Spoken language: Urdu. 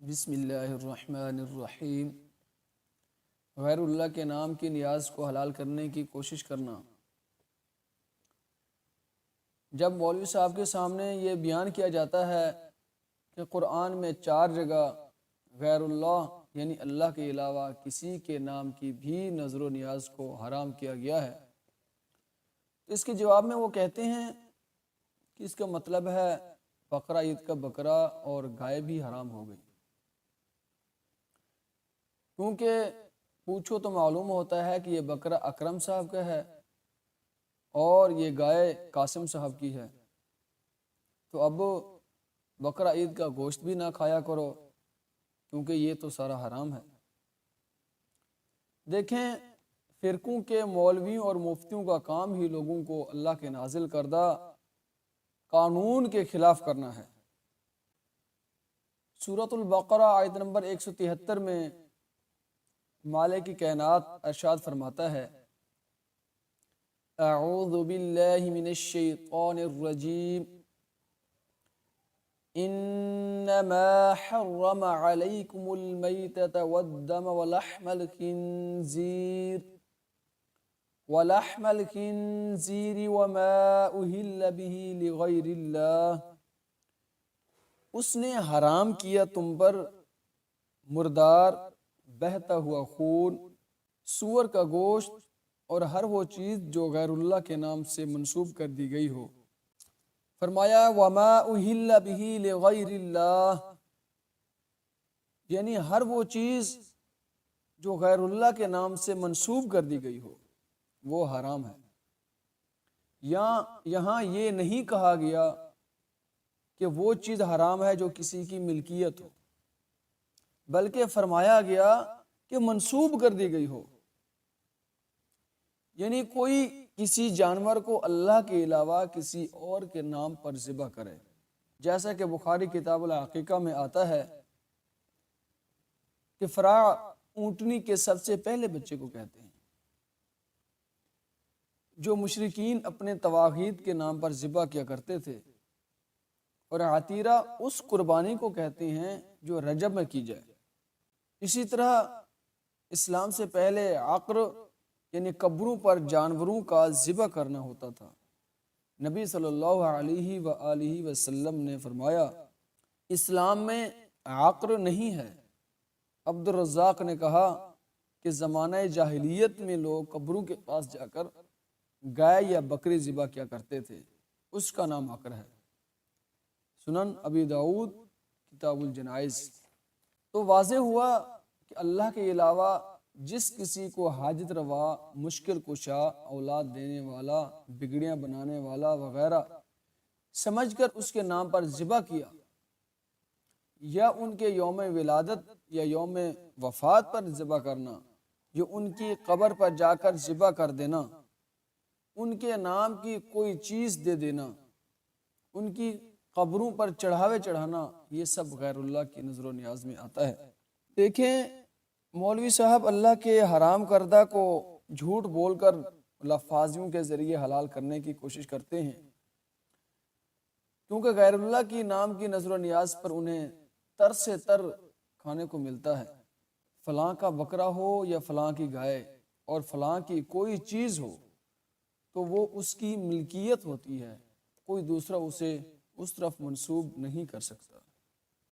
بسم اللہ الرحمن الرحیم۔ غیر اللہ کے نام کی نیاز کو حلال کرنے کی کوشش کرنا۔ جب مولوی صاحب کے سامنے یہ بیان کیا جاتا ہے کہ قرآن میں 4 جگہ غیر اللہ یعنی اللہ کے علاوہ کسی کے نام کی بھی نظر و نیاز کو حرام کیا گیا ہے، تو اس کے جواب میں وہ کہتے ہیں کہ اس کا مطلب ہے بقرہ عید کا بکرا اور گائے بھی حرام ہو گئی، کیونکہ پوچھو تو معلوم ہوتا ہے کہ یہ بکرا اکرم صاحب کا ہے اور یہ گائے قاسم صاحب کی ہے، تو اب بقرہ عید کا گوشت بھی نہ کھایا کرو کیونکہ یہ تو سارا حرام ہے۔ دیکھیں، فرقوں کے مولویوں اور مفتیوں کا کام ہی لوگوں کو اللہ کے نازل کردہ قانون کے خلاف کرنا ہے۔ سورۃ البقرہ آیت نمبر 173 میں مالک کائنات ارشاد فرماتا ہے، اعوذ باللہ من الشیطان الرجیم، انما حرم علیکم المیتۃ والدم ولحم الخنزیر وما اہل بہ لغیر اللہ، اس نے حرام کیا تم پر مردار، بہتا ہوا خون، سور کا گوشت اور ہر وہ چیز جو غیر اللہ کے نام سے منسوب کر دی گئی ہو۔ فرمایا وما اہل بہ لغیر اللہ، یعنی ہر وہ چیز جو غیر اللہ کے نام سے منسوب کر دی گئی ہو وہ حرام ہے۔ یہاں یہ نہیں کہا گیا کہ وہ چیز حرام ہے جو کسی کی ملکیت ہو، بلکہ فرمایا گیا کہ منسوب کر دی گئی ہو، یعنی کوئی کسی جانور کو اللہ کے علاوہ کسی اور کے نام پر ذبح کرے، جیسا کہ بخاری کتاب العقیقہ میں آتا ہے کہ فراع اونٹنی کے سب سے پہلے بچے کو کہتے ہیں، جو مشرکین اپنے طواغیت کے نام پر ذبح کیا کرتے تھے، اور عتیرہ اس قربانی کو کہتے ہیں جو رجب میں کی جائے۔ اسی طرح اسلام سے پہلے عقر یعنی قبروں پر جانوروں کا ذبح کرنا ہوتا تھا۔ نبی صلی اللہ علیہ وآلہ وسلم نے فرمایا اسلام میں عقر نہیں ہے۔ عبد الرزاق نے کہا کہ زمانہ جاہلیت میں لوگ قبروں کے پاس جا کر گائے یا بکری ذبح کیا کرتے تھے، اس کا نام عقر ہے۔ سنن ابی داؤد کتاب الجنائز۔ تو واضح ہوا کہ اللہ کے علاوہ جس کسی کو حاجت روا، مشکل کشا، اولاد دینے والا، بگڑیاں بنانے والا وغیرہ سمجھ کر اس کے نام پر ذبح کیا، یا ان کے یوم ولادت یا یوم وفات پر ذبح کرنا، یا ان کی قبر پر جا کر ذبح کر دینا، ان کے نام کی کوئی چیز دے دینا، ان کی قبروں پر چڑھاوے چڑھانا، یہ سب غیر اللہ کی نظر و نیاز میں آتا ہے۔ دیکھیں، مولوی صاحب اللہ کے حرام کردہ کو جھوٹ بول کر لفاظیوں کے ذریعے حلال کرنے کی کوشش کرتے ہیں، کیونکہ غیر اللہ کی نام کی نظر و نیاز پر انہیں تر سے تر کھانے کو ملتا ہے۔ فلاں کا بکرا ہو یا فلاں کی گائے اور فلاں کی کوئی چیز ہو تو وہ اس کی ملکیت ہوتی ہے، کوئی دوسرا اسے اس طرف منسوب نہیں کر سکتا۔